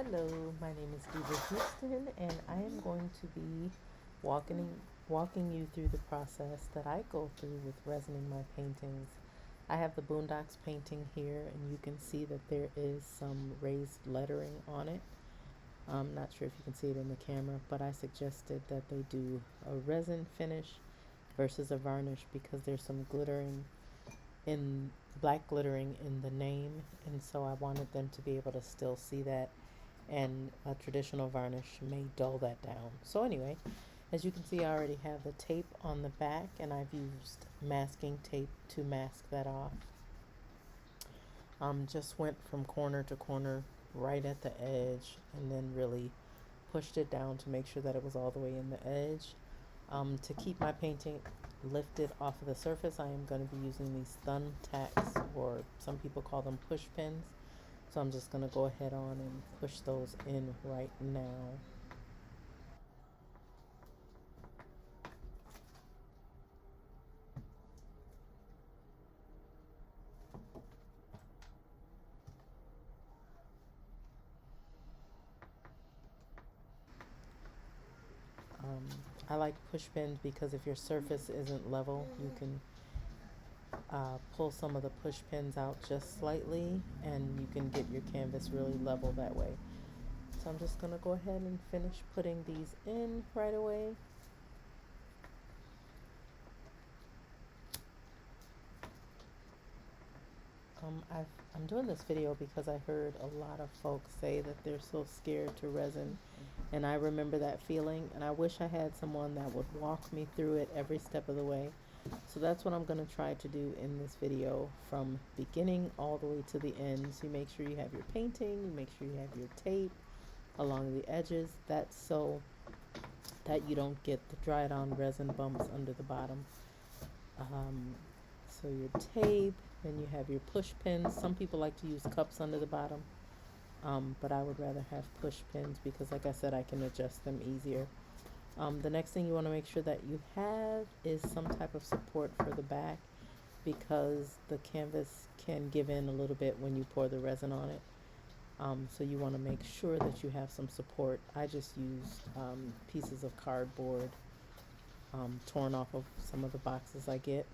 Hello, my name is Houston, and I am going to be walking walking you through the process that I go through with resining my paintings. I have the Boondocks painting here, and you can see that there is some raised lettering on it. I'm not sure if you can see it in the camera, but I suggested that they do a resin finish versus a varnish because there's some glittering in black glittering in the name, and so I wanted them to be able to still see that, and a traditional varnish may dull that down. So anyway, as you can see, I already have the tape on the back, and I've used masking tape to mask that off. Just went from corner to corner right at the edge, and then really pushed it down to make sure that it was all the way in the edge. To keep my painting lifted off of the surface, I am going to be using these thumbtacks, or some people call them push pins. So I'm just going to go ahead on and push those in right now. I like push pins because if your surface isn't level, you can pull some of the push pins out just slightly, and you can get your canvas really level that way. So I'm just going to go ahead and finish putting these in right away. I'm doing this video because I heard a lot of folks say that they're so scared to resin, and I remember that feeling, and I wish I had someone that would walk me through it every step of the way. So that's what I'm going to try to do in this video, from beginning all the way to the end. So you make sure you have your painting, you make sure you have your tape along the edges. That's so that you don't get the dried on resin bumps under the bottom. So your tape, then you have your push pins. Some people like to use cups under the bottom, but I would rather have push pins because, like I said, I can adjust them easier. The next thing you want to make sure that you have is some type of support for the back, because the canvas can give in a little bit when you pour the resin on it. So you want to make sure that you have some support. I just used pieces of cardboard torn off of some of the boxes I get.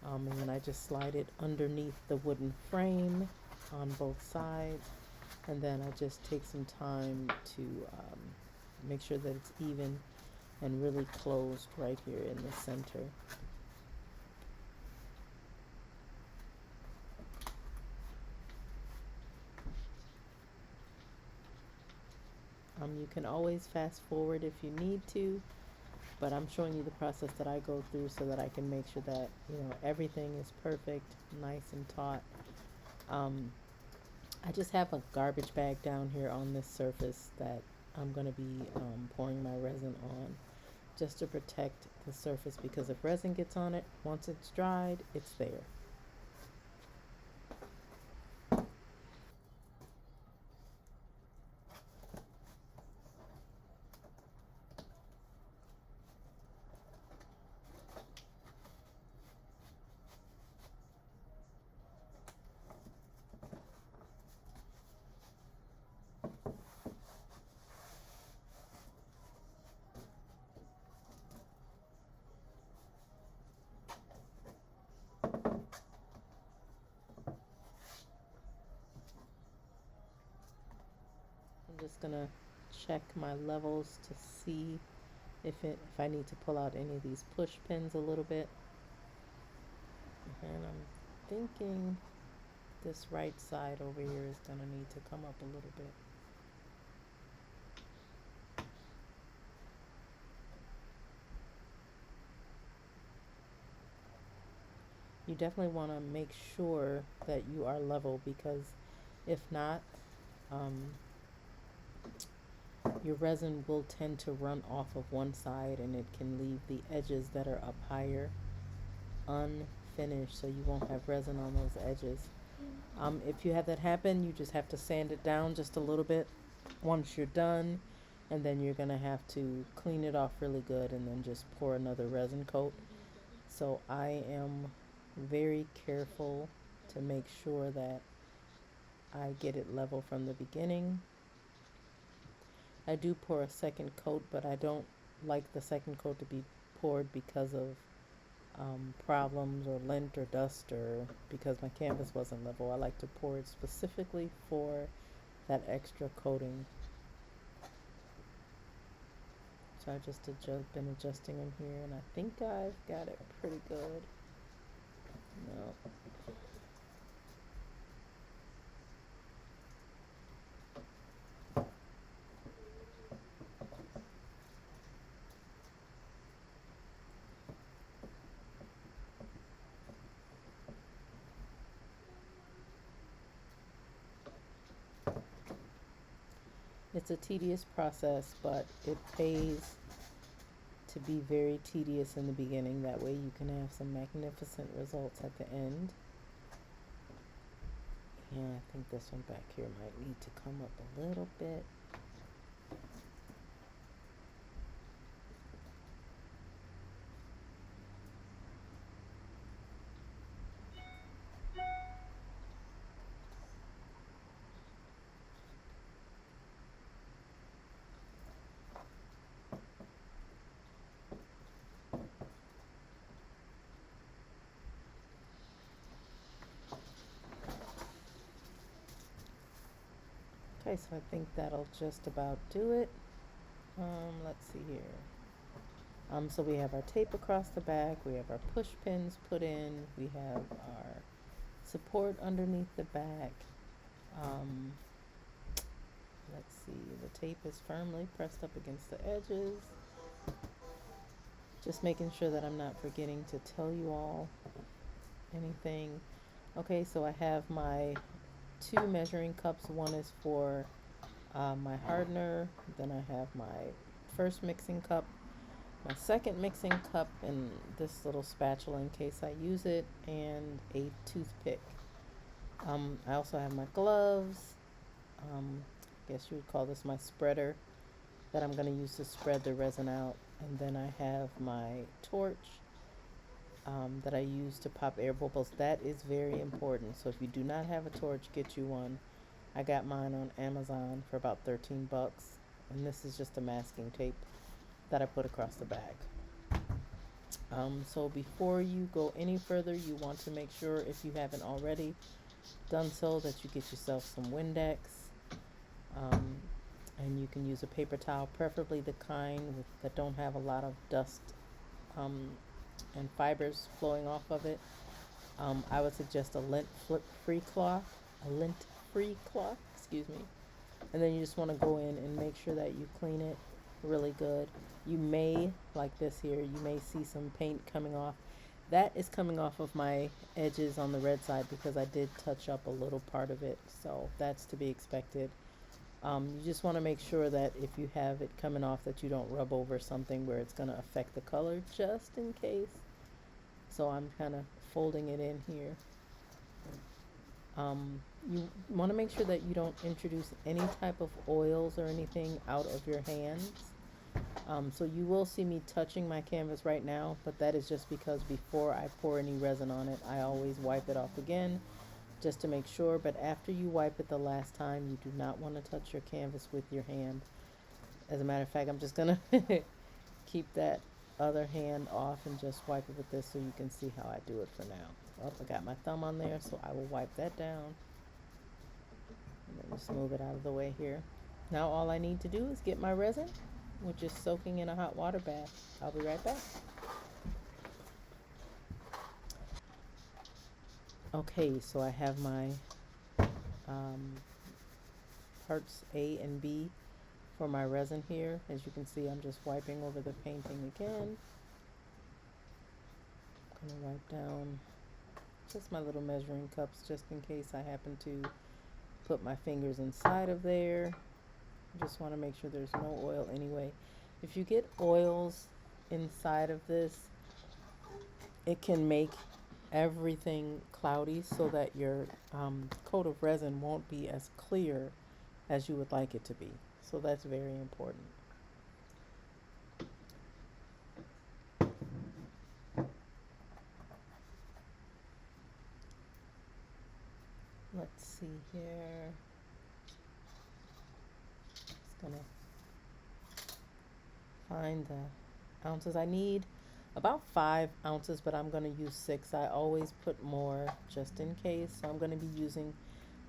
And then I just slide it underneath the wooden frame on both sides, and then I just take some time to make sure that it's even and really closed right here in the center. You can always fast forward if you need to, but I'm showing you the process that I go through so that I can make sure that, everything is perfect, nice and taut. I just have a garbage bag down here on this surface that I'm going to be pouring my resin on, just to protect the surface, because if resin gets on it, once it's dried, it's there. I'm just gonna check my levels to see if I need to pull out any of these push pins a little bit. And I'm thinking this right side over here is gonna need to come up a little bit. You definitely want to make sure that you are level, because if not, your resin will tend to run off of one side, and it can leave the edges that are up higher unfinished, so you won't have resin on those edges. If you have that happen, you just have to sand it down just a little bit once you're done, and then you're going to have to clean it off really good and then just pour another resin coat. So I am very careful to make sure that I get it level from the beginning. I do pour a second coat, but I don't like the second coat to be poured because of problems or lint or dust or because my canvas wasn't level. I like to pour it specifically for that extra coating. So I've just been adjusting them here, and I think I've got it pretty good. No. It's a tedious process, but it pays to be very tedious in the beginning. That way you can have some magnificent results at the end. Yeah, I think this one back here might need to come up a little bit. Okay, so I think that'll just about do it. Let's see here. So we have our tape across the back, we have our push pins put in, we have our support underneath the back. Let's see, the tape is firmly pressed up against the edges. Just making sure that I'm not forgetting to tell you all anything. Okay, so I have my 2 measuring cups. One is for my hardener, then I have my first mixing cup, my second mixing cup, and this little spatula in case I use it, and a toothpick. I also have my gloves. I guess you would call this my spreader that I'm going to use to spread the resin out. And then I have my torch that I use to pop air bubbles. That is very important. So if you do not have a torch, get you one. I got mine on Amazon for about 13 bucks. And this is just a masking tape that I put across the bag. So before you go any further, you want to make sure, if you haven't already done so, that you get yourself some Windex. And you can use a paper towel, preferably the kind that don't have a lot of dust and fibers flowing off of it. I would suggest a lint-free cloth, excuse me. And then you just want to go in and make sure that you clean it really good. You may, like this here, you may see some paint coming off. That is coming off of my edges on the red side because I did touch up a little part of it, so that's to be expected. You just want to make sure that if you have it coming off that you don't rub over something where it's going to affect the color, just in case. So I'm kind of folding it in here. You want to make sure that you don't introduce any type of oils or anything out of your hands. So you will see me touching my canvas right now, but that is just because before I pour any resin on it, I always wipe it off again, just to make sure. But after you wipe it the last time, you do not want to touch your canvas with your hand. As a matter of fact, I'm just gonna keep that other hand off and just wipe it with this so you can see how I do it for now. Oh, I got my thumb on there, so I will wipe that down. And then just move it out of the way here. Now all I need to do is get my resin, which is soaking in a hot water bath. I'll be right back. Okay, so I have my parts A and B for my resin here. As you can see, I'm just wiping over the painting again. I'm gonna wipe down just my little measuring cups just in case I happen to put my fingers inside of there. Just want to make sure there's no oil anyway. If you get oils inside of this, it can make everything cloudy so that your coat of resin won't be as clear as you would like it to be. So that's very important. Let's see here. Just gonna find the ounces. I need about 5 ounces, but I'm going to use 6. I always put more just in case. So I'm going to be using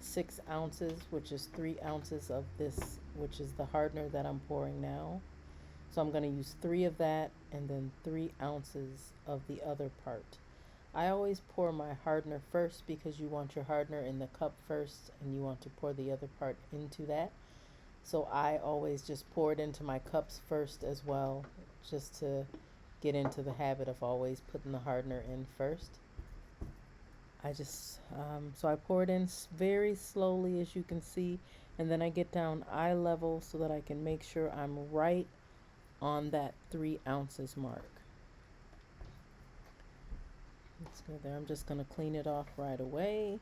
6 ounces, which is 3 ounces of this, which is the hardener that I'm pouring now. So I'm going to use 3 of that and then 3 ounces of the other part. I always pour my hardener first because you want your hardener in the cup first and you want to pour the other part into that. So I always just pour it into my cups first as well, just to get into the habit of always putting the hardener in first. So I pour it in very slowly, as you can see, and then I get down eye level so that I can make sure I'm right on that 3 ounces mark. Let's go there. I'm just going to clean it off right away.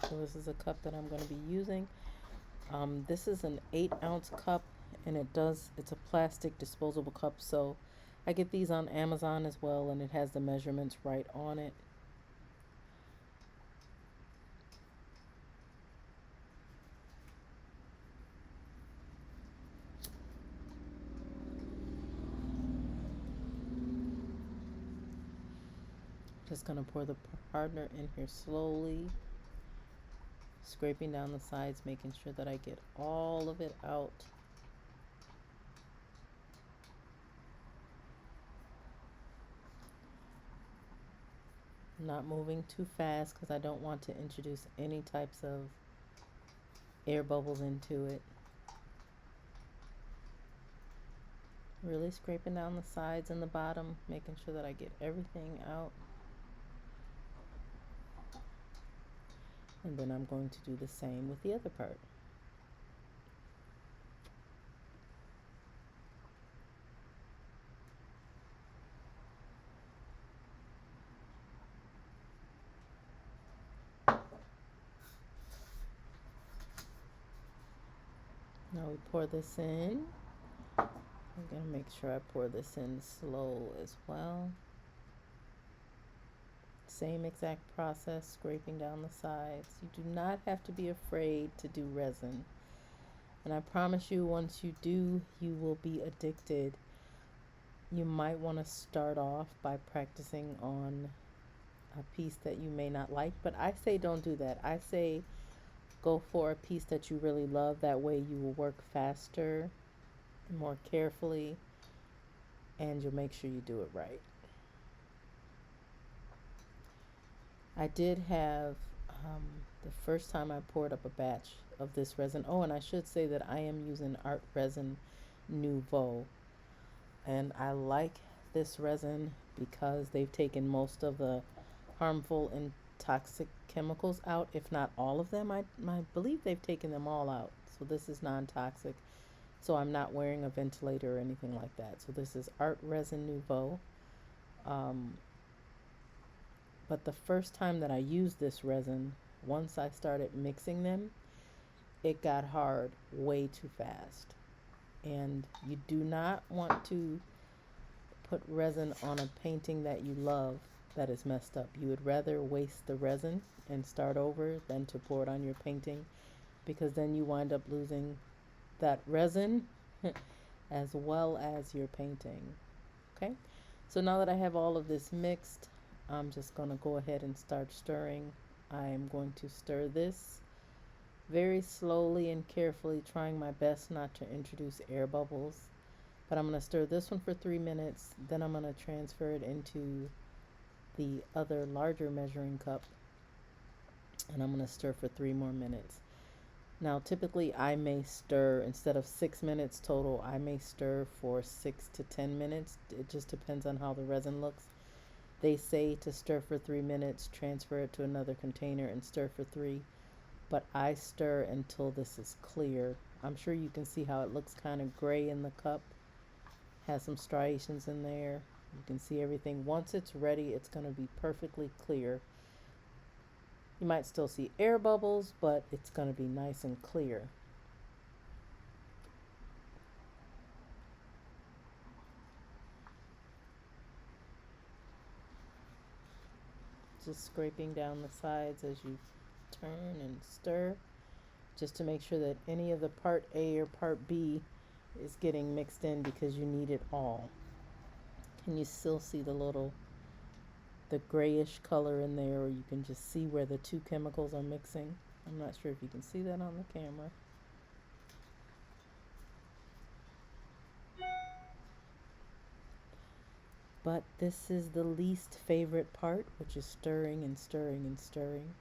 So this is a cup that I'm going to be using. This is an 8-ounce cup, and it's a plastic disposable cup. So I get these on Amazon as well, and it has the measurements right on it. Just going to pour the hardener in here slowly, scraping down the sides, making sure that I get all of it out. I'm not moving too fast because I don't want to introduce any types of air bubbles into it. Really scraping down the sides and the bottom, making sure that I get everything out. And then I'm going to do the same with the other part. Now we pour this in. I'm going to make sure I pour this in slow as well. Same exact process, scraping down the sides. You do not have to be afraid to do resin. And I promise you, once you do, you will be addicted. You might want to start off by practicing on a piece that you may not like, but I say don't do that. I say go for a piece that you really love. That way you will work faster and more carefully, and you'll make sure you do it right. I did have um, the first time I poured up a batch of this resin. Oh, and I should say that I am using Art Resin Nouveau. And I like this resin because they've taken most of the harmful and toxic chemicals out, if not all of them. I believe they've taken them all out. So this is non-toxic. So I'm not wearing a ventilator or anything like that. So this is Art Resin Nouveau. But the first time that I used this resin, once I started mixing them, it got hard way too fast. And you do not want to put resin on a painting that you love that is messed up. You would rather waste the resin and start over than to pour it on your painting, because then you wind up losing that resin as well as your painting. Okay, so now that I have all of this mixed, I'm just going to go ahead and start stirring. I am going to stir this very slowly and carefully, trying my best not to introduce air bubbles. But I'm going to stir this one for 3 minutes. Then I'm going to transfer it into the other larger measuring cup. And I'm going to stir for 3 more minutes. Now, typically I may stir, instead of 6 minutes total, I may stir for 6 to 10 minutes. It just depends on how the resin looks. They say to stir for 3 minutes, transfer it to another container and stir for 3. But I stir until this is clear. I'm sure you can see how it looks kind of gray in the cup. Has some striations in there. You can see everything. Once it's ready, it's going to be perfectly clear. You might still see air bubbles, but it's going to be nice and clear. Just scraping down the sides as you turn and stir, just to make sure that any of the part A or part B is getting mixed in, because you need it all. Can you still see the grayish color in there, or you can just see where the two chemicals are mixing? I'm not sure if you can see that on the camera. But this is the least favorite part, which is stirring and stirring and stirring.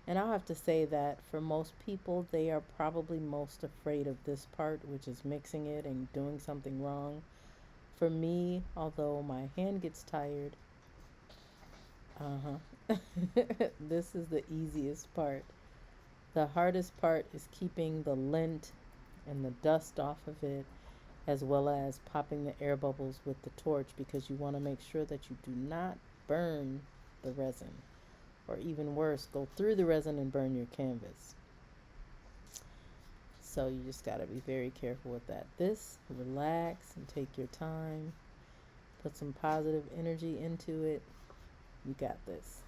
And I'll have to say that for most people, they are probably most afraid of this part, which is mixing it and doing something wrong. For me, although my hand gets tired, this is the easiest part. The hardest part is keeping the lint and the dust off of it, as well as popping the air bubbles with the torch, because you want to make sure that you do not burn the resin, or even worse, go through the resin and burn your canvas. So you just got to be very careful with that. This, relax and take your time. Put some positive energy into it. You got this.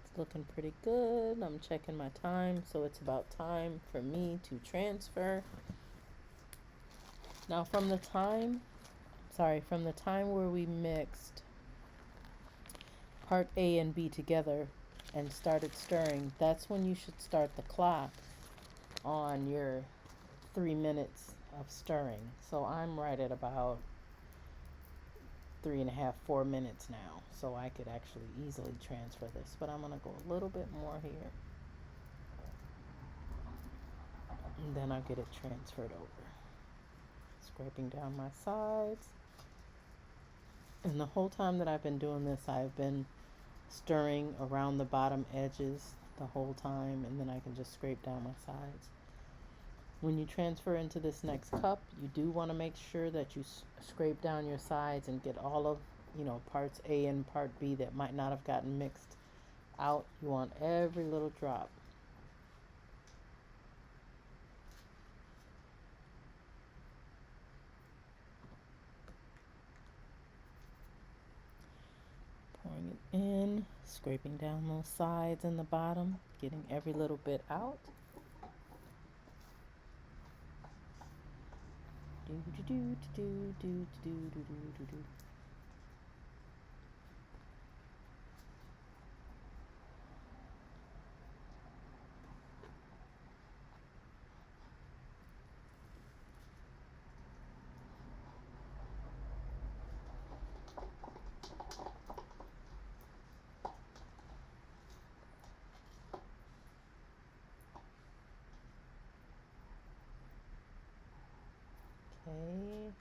It's looking pretty good. I'm checking my time, so it's about time for me to transfer. Now from the time where we mixed part A and B together and started stirring, that's when you should start the clock on your 3 minutes of stirring. So I'm right at about 3.5, 4 minutes now. So I could actually easily transfer this, but I'm gonna go a little bit more here. And then I'll get it transferred over. Scraping down my sides. And the whole time that I've been doing this, I've been stirring around the bottom edges the whole time, and then I can just scrape down my sides. When you transfer into this next cup, you do want to make sure that you scrape down your sides and get all of, parts A and part B that might not have gotten mixed out. You want every little drop. Pouring it in, scraping down those sides and the bottom, getting every little bit out. Do do do do do do do do do. Okay,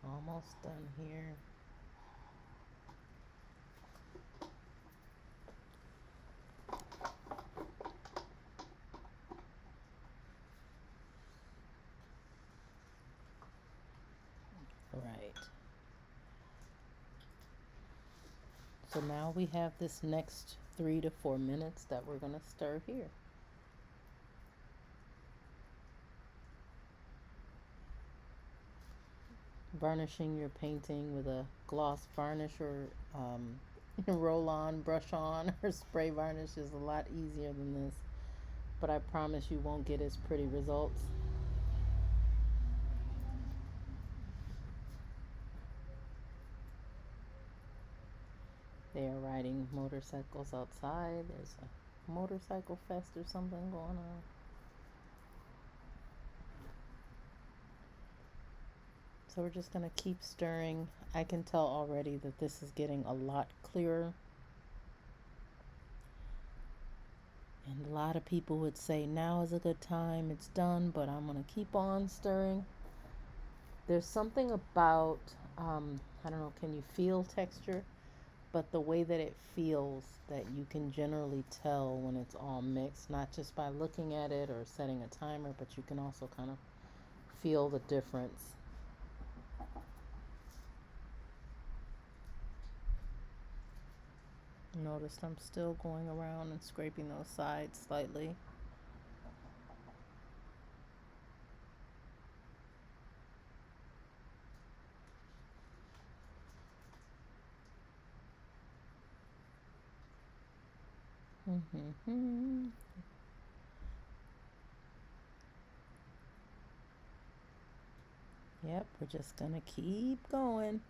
almost done here. Right. So now we have this next 3 to 4 minutes that we're going to stir here. Varnishing your painting with a gloss varnish or roll on, brush on, or spray varnish is a lot easier than this, but I promise you won't get as pretty results. They are riding motorcycles outside. There's a motorcycle fest or something going on. So we're just going to keep stirring. I can tell already that this is getting a lot clearer. And a lot of people would say now is a good time, it's done, but I'm going to keep on stirring. There's something about, I don't know, can you feel texture? But the way that it feels, that you can generally tell when it's all mixed, not just by looking at it or setting a timer, but you can also kind of feel the difference. Notice I'm still going around and scraping those sides slightly. Yep, we're just gonna keep going.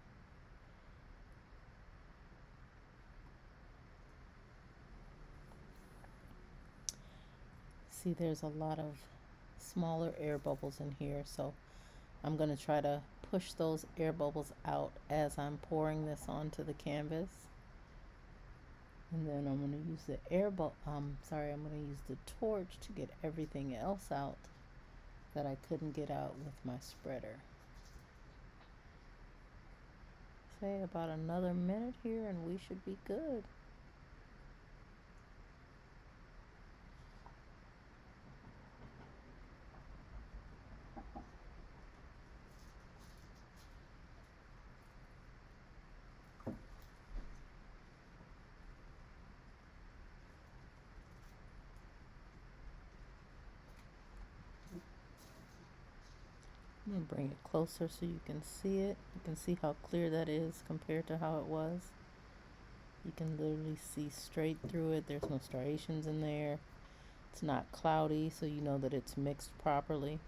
See, there's a lot of smaller air bubbles in here, so I'm gonna try to push those air bubbles out as I'm pouring this onto the canvas. And then I'm gonna use the I'm gonna use the torch to get everything else out that I couldn't get out with my spreader. Say about another minute here and we should be good. I'm gonna bring it closer so you can see it. You can see how clear that is compared to how it was. You can literally see straight through it. There's no striations in there. It's not cloudy, so you know that it's mixed properly.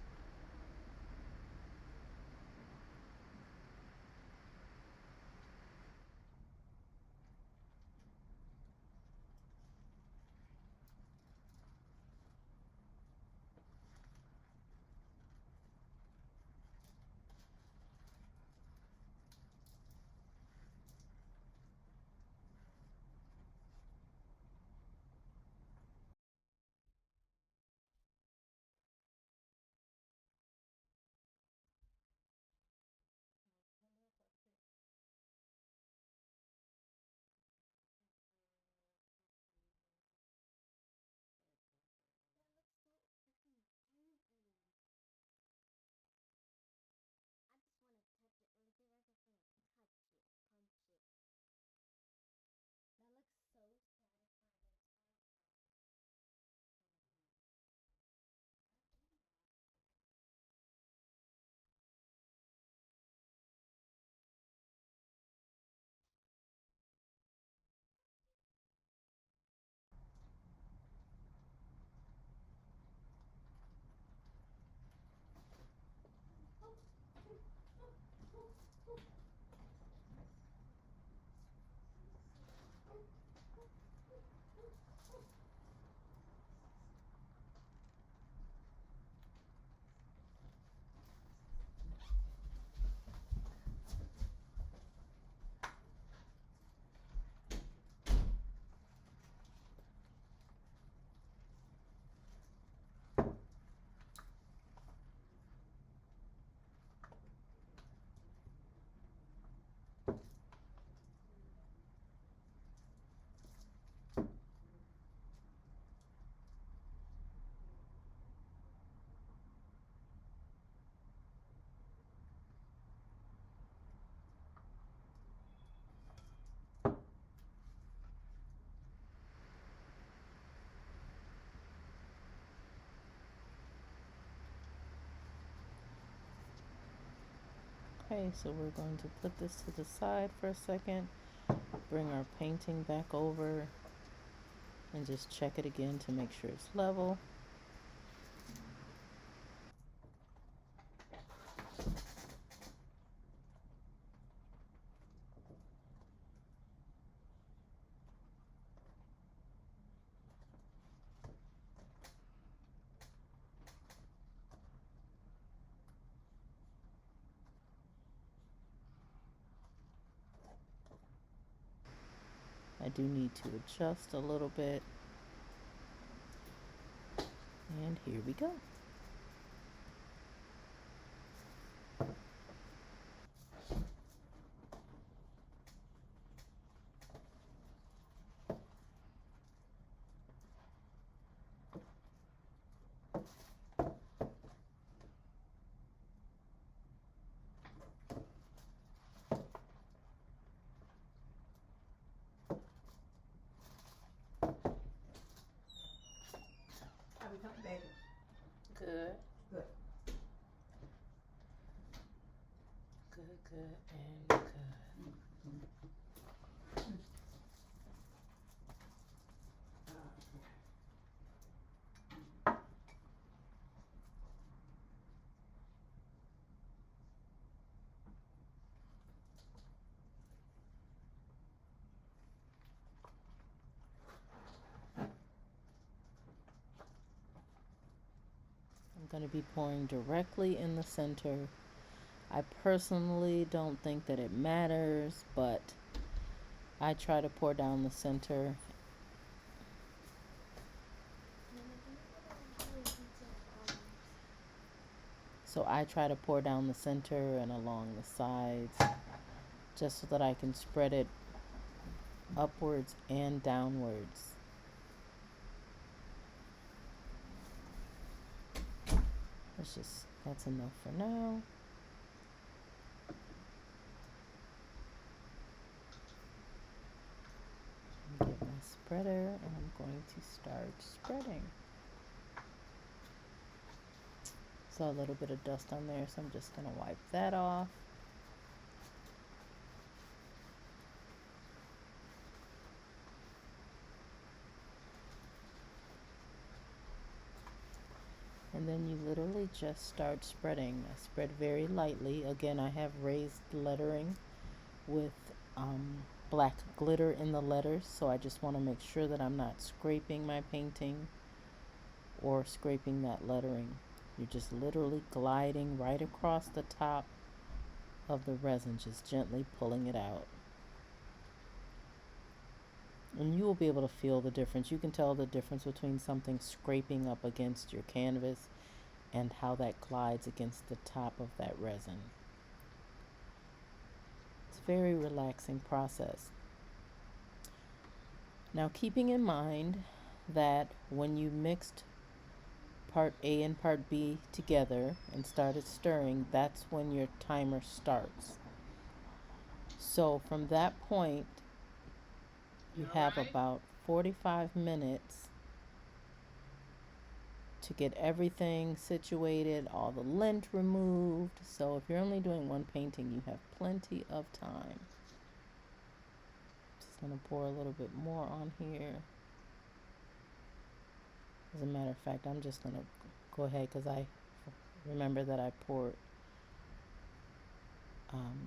Okay, so we're going to put this to the side for a second, bring our painting back over, and just check it again to make sure it's level. I do need to adjust a little bit. And here we go. How we coming, baby? Good. Good. Good, and good. I'm going to be pouring directly in the center. I personally don't think that it matters, but I try to pour down the center. So I try to pour down the center and along the sides, just so that I can spread it upwards and downwards. That's enough for now. Get my spreader, and I'm going to start spreading. Saw a little bit of dust on there, so I'm just going to wipe that off. And then you literally just start spreading. I spread very lightly. Again, I have raised lettering with black glitter in the letters, so I just want to make sure that I'm not scraping my painting or scraping that lettering. You're just literally gliding right across the top of the resin, just gently pulling it out. And you will be able to feel the difference. You can tell the difference between something scraping up against your canvas and how that glides against the top of that resin. It's a very relaxing process. Now, keeping in mind that when you mixed part A and part B together and started stirring, that's when your timer starts. So from that point, you have about 45 minutes to get everything situated, all the lint removed. So if you're only doing one painting, you have plenty of time. Just gonna pour a little bit more on here. As a matter of fact, I'm just gonna go ahead, because I remember that I poured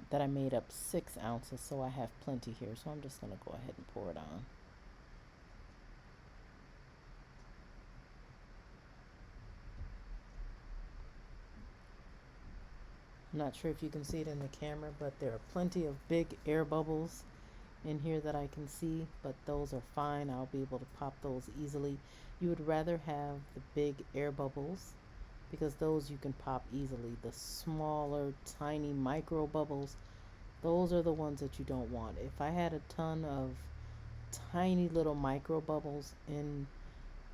that I made up 6 ounces, so I have plenty here, so I'm just gonna go ahead and pour it on. I'm not sure if you can see it in the camera, but there are plenty of big air bubbles in here that I can see, but those are fine. I'll be able to pop those easily. You would rather have the big air bubbles, because those you can pop easily. The smaller, tiny micro bubbles, those are the ones that you don't want. If I had a ton of tiny little micro bubbles in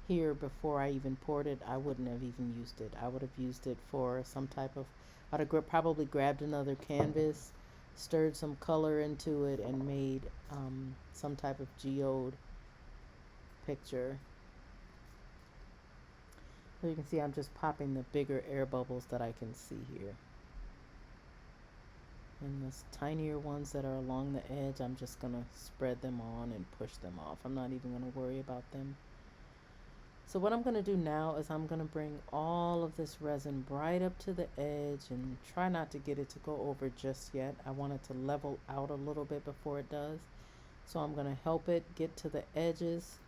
here before I even poured it, I wouldn't have even used it. I would have used it for some type of, I'd have probably grabbed another canvas, stirred some color into it, and made some type of geode picture. So you can see I'm just popping the bigger air bubbles that I can see here. And the tinier ones that are along the edge, I'm just going to spread them on and push them off. I'm not even going to worry about them. So what I'm going to do now is I'm going to bring all of this resin right up to the edge and try not to get it to go over just yet. I want it to level out a little bit before it does. So I'm going to help it get to the edges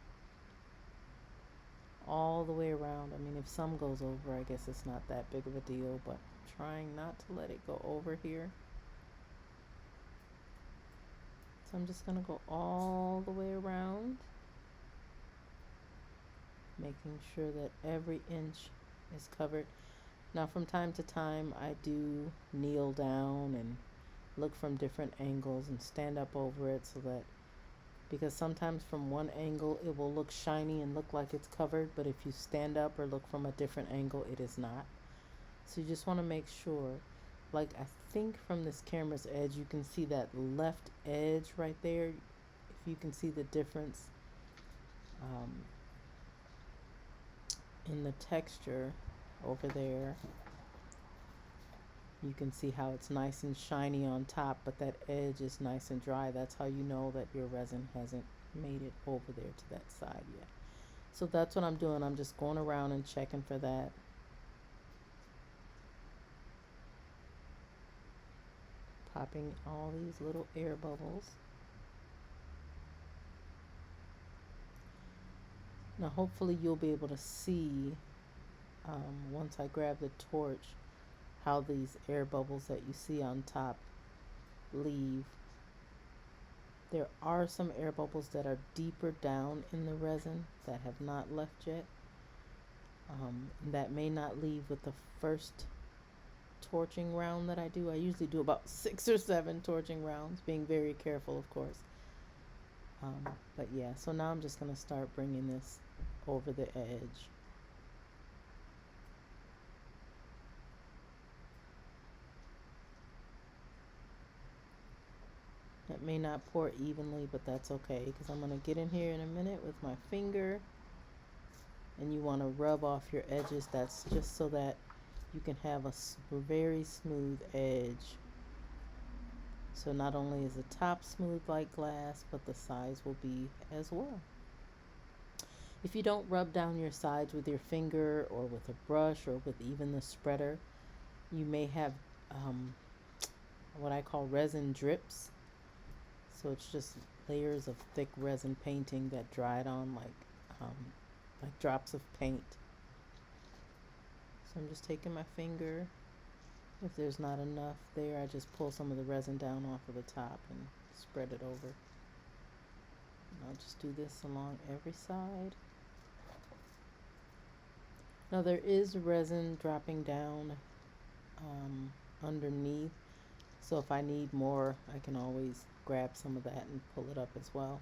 all the way around. I mean, if some goes over, I guess it's not that big of a deal, but trying not to let it go over here. So I'm just going to go all the way around, making sure that every inch is covered. Now from time to time I do kneel down and look from different angles and stand up over it, so that, because sometimes from one angle it will look shiny and look like it's covered, but if you stand up or look from a different angle, it is not. So you just want to make sure, like I think from this camera's edge you can see that left edge right there. If you can see the difference in the texture over there, you can see how it's nice and shiny on top, but that edge is nice and dry. That's how you know that your resin hasn't made it over there to that side yet. So that's what I'm doing. I'm just going around and checking for that. Popping all these little air bubbles. Now hopefully you'll be able to see, once I grab the torch, how these air bubbles that you see on top leave. There are some air bubbles that are deeper down in the resin that have not left yet. That may not leave with the first torching round that I do. I usually do about 6 or 7 torching rounds, being very careful, of course. But yeah, so now I'm just going to start bringing this over the edge. It may not pour evenly, but that's okay, because I'm going to get in here in a minute with my finger, and you want to rub off your edges. That's just so that you can have a very smooth edge. So not only is the top smooth like glass, but the sides will be as well. If you don't rub down your sides with your finger or with a brush or with even the spreader, you may have what I call resin drips. So it's just layers of thick resin painting that dried on like drops of paint. So I'm just taking my finger. If there's not enough there, I just pull some of the resin down off of the top and spread it over. And I'll just do this along every side. Now there is resin dropping down underneath, so if I need more, I can always grab some of that and pull it up as well.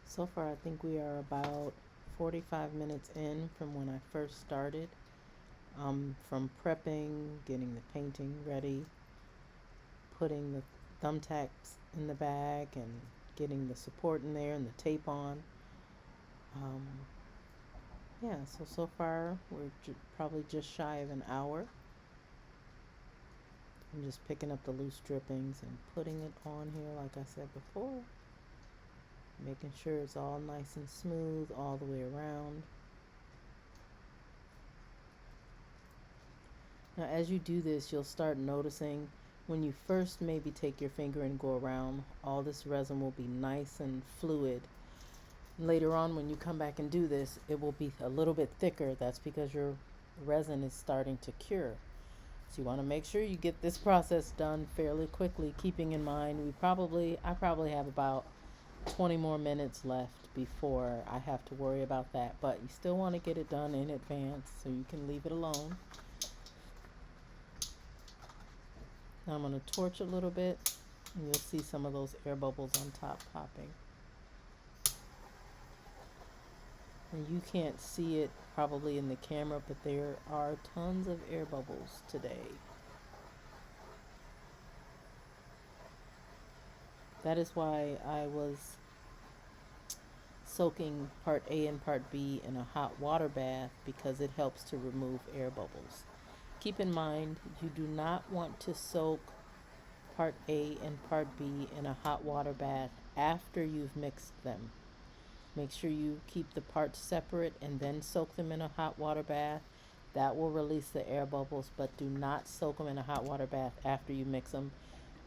So far I think we are about 45 minutes in from when I first started. From prepping, getting the painting ready, putting the thumbtacks in the bag and getting the support in there and the tape on. Yeah, so far we're probably just shy of an hour. I'm just picking up the loose drippings and putting it on here like I said before. Making sure it's all nice and smooth all the way around. Now as you do this, you'll start noticing when you first maybe take your finger and go around, all this resin will be nice and fluid. Later on when you come back and do this, it will be a little bit thicker. That's because your resin is starting to cure. So you want to make sure you get this process done fairly quickly, keeping in mind I probably have about 20 more minutes left before I have to worry about that, but you still want to get it done in advance so you can leave it alone. Now I'm going to torch a little bit and you'll see some of those air bubbles on top popping. And you can't see it probably in the camera, but there are tons of air bubbles today. That is why I was soaking part A and part B in a hot water bath, because it helps to remove air bubbles. Keep in mind, you do not want to soak part A and part B in a hot water bath after you've mixed them. Make sure you keep the parts separate and then soak them in a hot water bath. That will release the air bubbles, but do not soak them in a hot water bath after you mix them,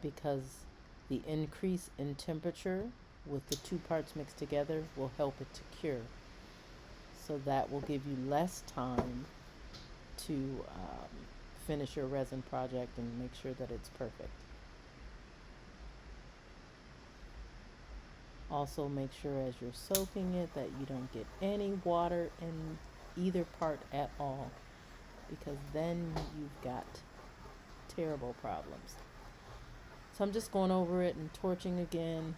because the increase in temperature with the two parts mixed together will help it to cure. So that will give you less time to finish your resin project and make sure that it's perfect. Also, make sure as you're soaking it that you don't get any water in either part at all, because then you've got terrible problems. So I'm just going over it and torching again.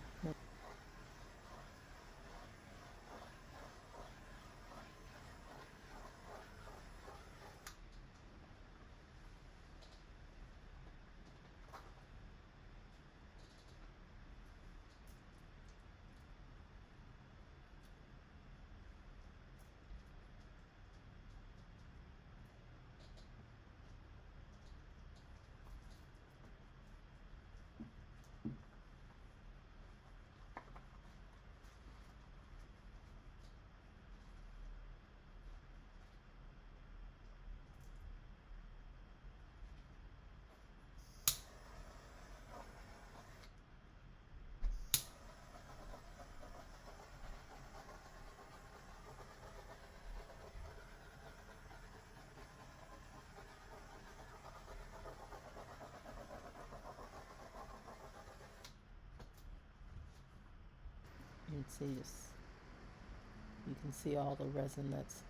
You can see all the resin that's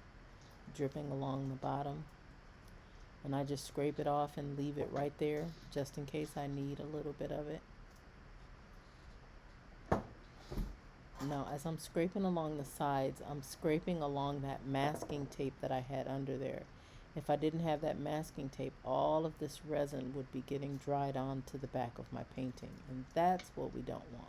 dripping along the bottom, and I just scrape it off and leave it right there just in case I need a little bit of it. Now, as I'm scraping along the sides, I'm scraping along that masking tape that I had under there. If I didn't have that masking tape, all of this resin would be getting dried on to the back of my painting, and that's what we don't want.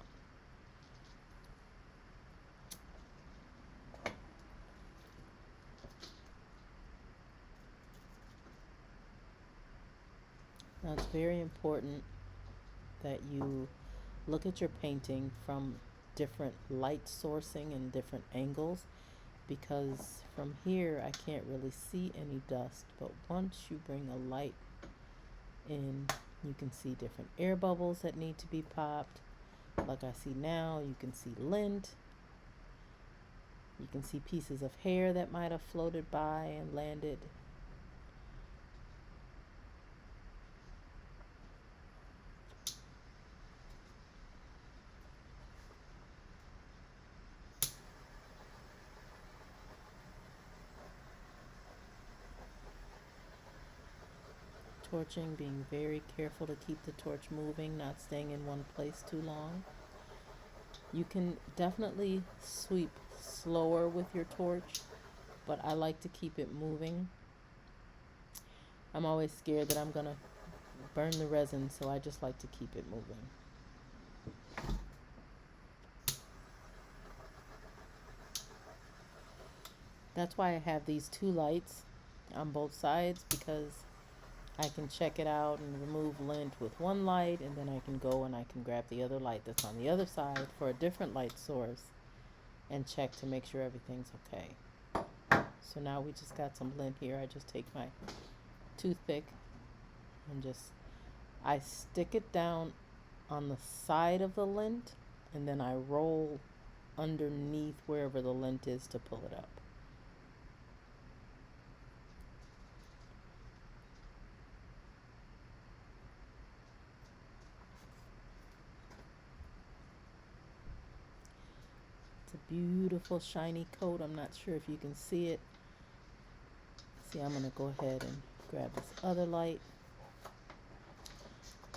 Now, it's very important that you look at your painting from different light sourcing and different angles, because from here I can't really see any dust, but once you bring a light in, you can see different air bubbles that need to be popped. Like I see now, you can see lint. You can see pieces of hair that might have floated by and landed. Torching, being very careful to keep the torch moving, not staying in one place too long. You can definitely sweep slower with your torch, but I like to keep it moving. I'm always scared that I'm gonna burn the resin, so I just like to keep it moving. That's why I have these two lights on both sides, because I can check it out and remove lint with one light, and then I can go and I can grab the other light that's on the other side for a different light source and check to make sure everything's okay. So now we just got some lint here. I just take my toothpick and I stick it down on the side of the lint, and then I roll underneath wherever the lint is to pull it up. Beautiful shiny coat. I'm not sure if you can see it. See, I'm gonna go ahead and grab this other light,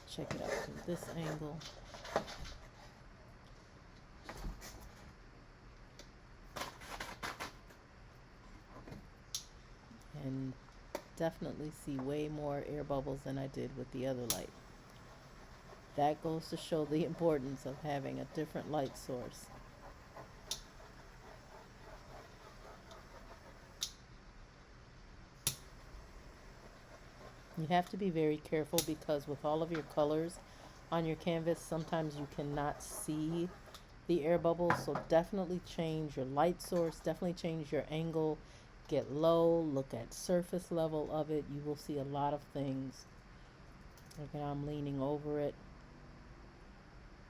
check it out from this angle, and definitely see way more air bubbles than I did with the other light. That goes to show the importance of having a different light source. You have to be very careful because with all of your colors on your canvas, sometimes you cannot see the air bubbles. So definitely change your light source, definitely change your angle, get low, look at surface level of it. You will see a lot of things. Like now I'm leaning over it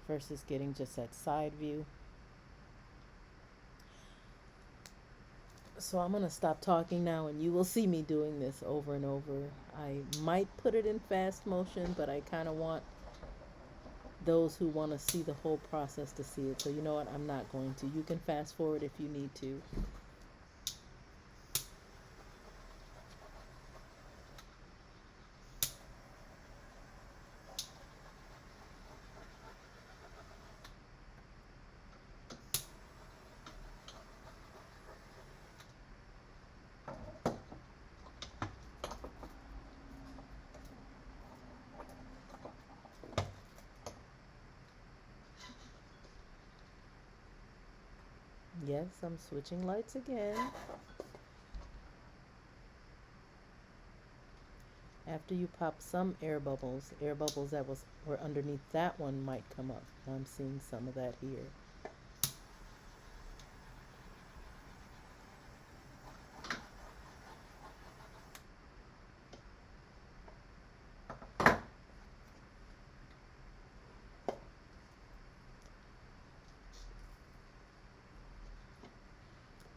versus getting just that side view. So I'm going to stop talking now and you will see me doing this over and over. I might put it in fast motion, but I kind of want those who want to see the whole process to see it. So you know what? I'm not going to. You can fast forward if you need to. Yes, I'm switching lights again. After you pop some air bubbles that were underneath that one might come up. I'm seeing some of that here.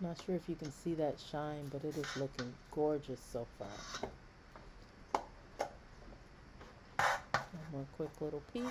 Not sure if you can see that shine, but it is looking gorgeous so far. One more quick little peek.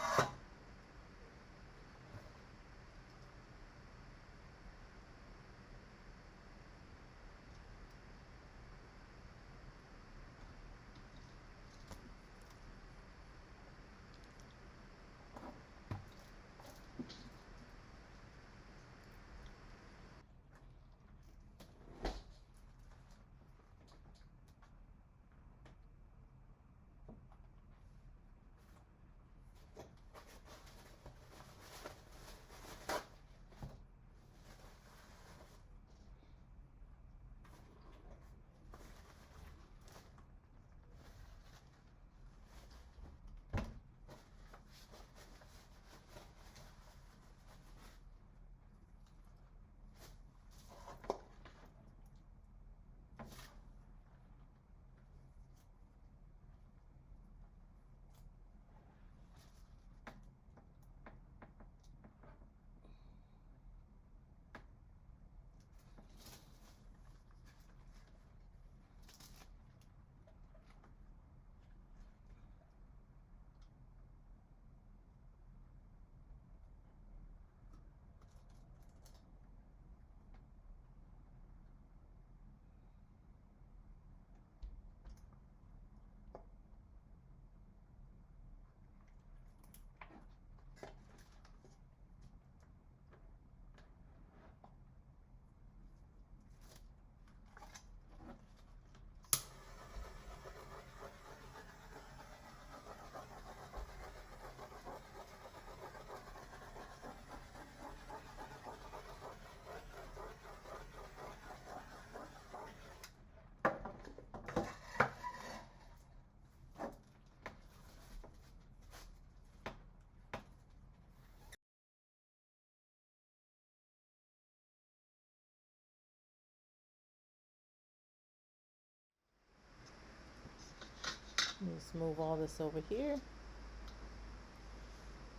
Let's move all this over here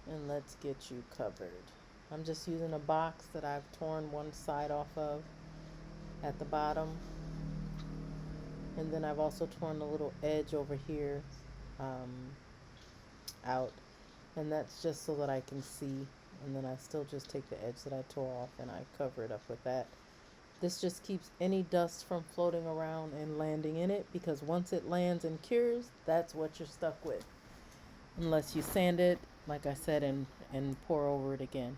and let's get you covered. I'm just using a box that I've torn one side off of at the bottom, and then I've also torn the little edge over here out, and that's just so that I can see, and then I still just take the edge that I tore off and I cover it up with that. This just keeps any dust from floating around and landing in it, because once it lands and cures, that's what you're stuck with. Unless you sand it, like I said, and pour over it again.